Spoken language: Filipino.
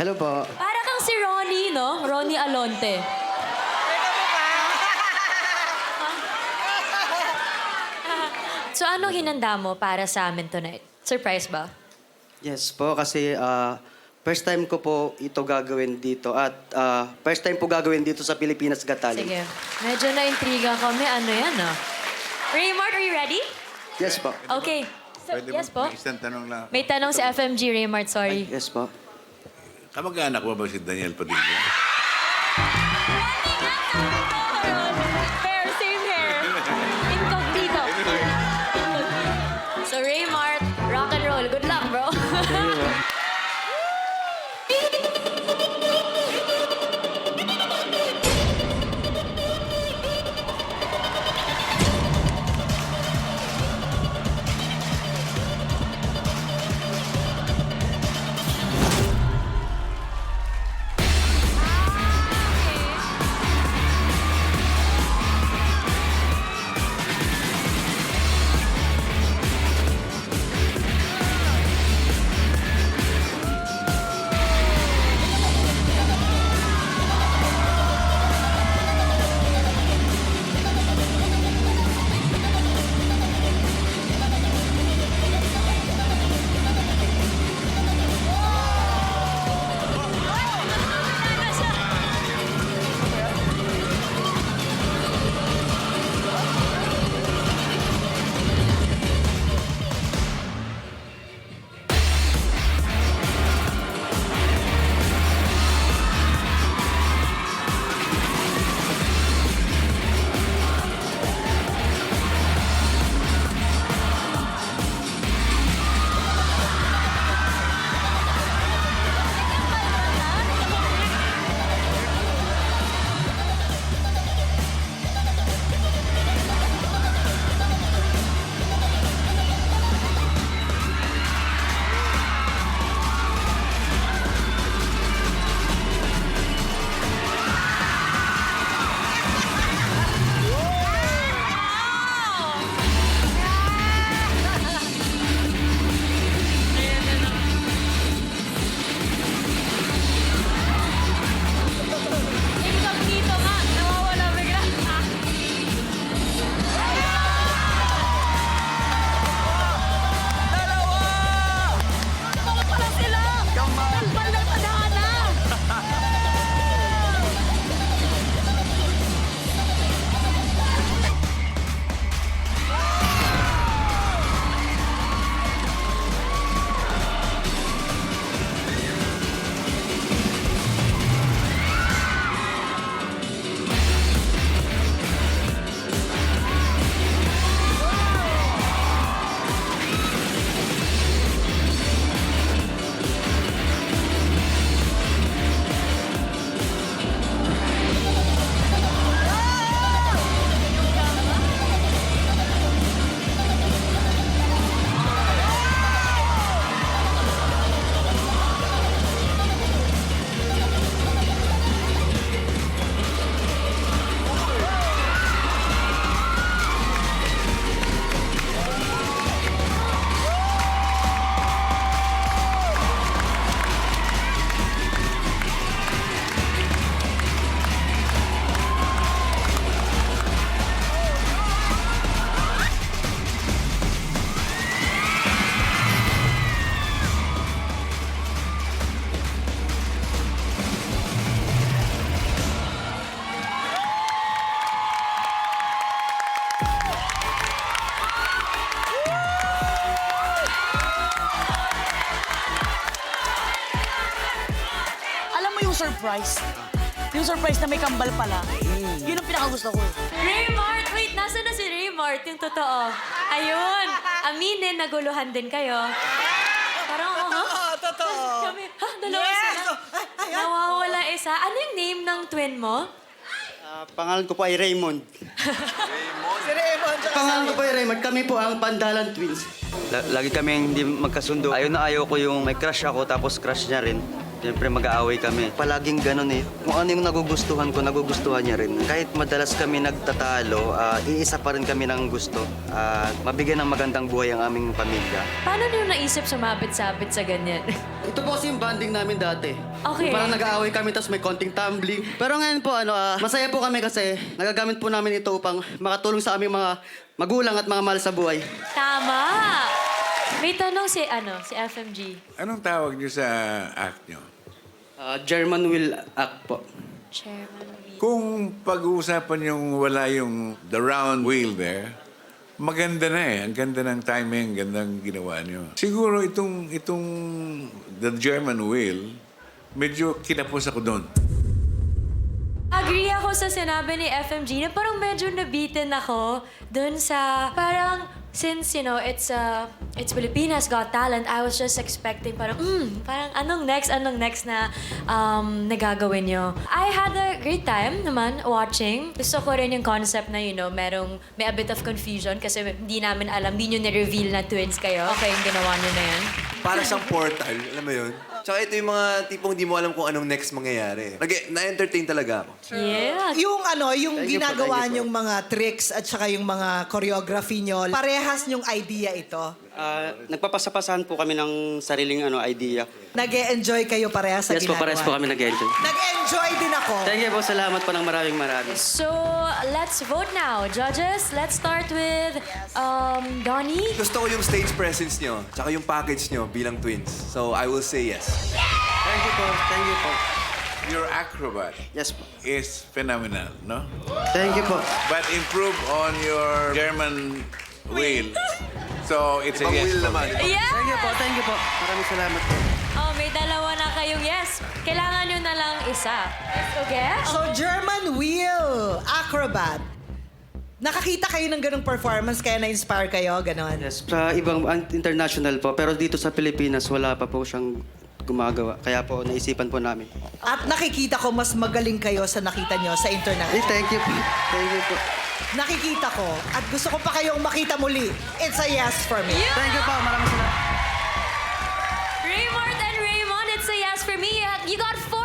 Hello po. Para kang si Ronnie, no? Ronnie Alonte. So, anong hinanda mo para sa amin tonight? Surprise ba? Yes po, kasi first time ko po ito gagawin dito. At first time po gagawin dito sa Pilipinas Got Talent. Sige. Medyo na-intriga kami. Ano yan, ah? Raymart, are you ready? Yes po. Okay. So, Pwede yes po. May isang tanong lang. May tanong si FMG, Raymart, sorry. Yes po. Kamag-anak mo ba si Daniel Padilla? Hair, same hair. Incognito. So, Raymart, rock and roll. Good luck, bro. Incognito nga. Nawawala bigla. Dalawa pala sila! Kalpal na tadhana! Alam mo yung surprise? Yung surprise na may kambal pala. Yun ang pinakagusto ko. Raymart! Wait, nasa na si Raymart? Yung totoo. Ayun. Aminin, naguluhan din kayo. Parang, Totoo. Kami, dalawa sila. Nawawala isa. Ano yung name ng twin mo? Pangalan ko po ay Raymond. Si Raymond. Pangalan ko po ay Raymond. Kami po ang Pandalan Twins. Lagi kaming hindi magkasundo. Ayaw na ayaw ko yung may crush ako tapos crush niya rin. Siyempre mag-aaway kami. Palaging ganun eh. Kung ano yung nagugustuhan ko, nagugustuhan niya rin. Kahit madalas kami nagtatalo, iisa pa rin kami ng gusto. Mabigyan ng magandang buhay ang aming pamilya. Paano niyo naisip sumabit-sabit sa ganyan? Ito po kasi yung bonding namin dati. Okay. Parang nag-aaway kami tapos may konting tumbling. Pero ngayon po, masaya po kami kasi nagagamit po namin ito upang makatulong sa aming mga magulang at mga mahal sa buhay. Tama! May tanong si FMG. Anong tawag niyo sa act niyo? German Will Act po. Chairman Lee. Kung pag-uusapan yung wala yung the round wheel there, maganda na eh. Ang ganda ng timing, gandang ginawa niyo. Siguro itong the German wheel, medyo kinapos ako doon. Agree ako sa sinabi ni FMG na parang medyo nabitin ako dun sa parang since, it's Pilipinas Got Talent, I was just expecting parang anong next na nagagawin nyo. I had a great time naman watching. Gusto ko rin yung concept na, may a bit of confusion kasi hindi namin alam, hindi nyo na-reveal na twins kayo. Okay, yung ginawa nyo na yan. Para siyang portal, alam mo yun? Tsaka ito yung mga tipong di mo alam kung anong next mangyayari. Na-entertain talaga ako. Yeah. Yung Thank you po, ginagawa thank you po. niyong mga tricks at saka yung mga choreography niyo, parehas niyong idea ito. Nagpapasapasahan po kami ng sariling idea. Nag-e-enjoy kayo parehas sa Yes po, ginagawa. pares po kami nag-enjoy. Nag-enjoy din ako. Thank you po, salamat po ng maraming. So, let's vote now. Judges, let's start with Donnie. Gusto ko yung stage presence niyo, tsaka yung package niyo bilang twins. So, I will say yes. Thank you po, thank you po. Your acrobat Yes po. is phenomenal, no? Thank you po. But improve on your German wheel. So, it's a Ibang yes wheel for naman. me. Yeah! Thank you po, thank you po. Maraming salamat po. Oh, may dalawa na kayong yes. Kailangan nyo na lang isa. Okay? So, German Wheel, Acrobat. Nakakita kayo ng ganong performance kaya na-inspire kayo, ganon? Yes, sa ibang international po, pero dito sa Pilipinas wala pa po siyang gumagawa. Kaya po naisipan po namin. At nakikita ko mas magaling kayo sa nakita nyo sa internet. Thank you po. Thank you po. Nakikita ko at gusto ko pa kayong makita muli. It's a yes for me. Thank you po. Maraming salamat. Raymond and Raymond, it's a yes for me. You got 4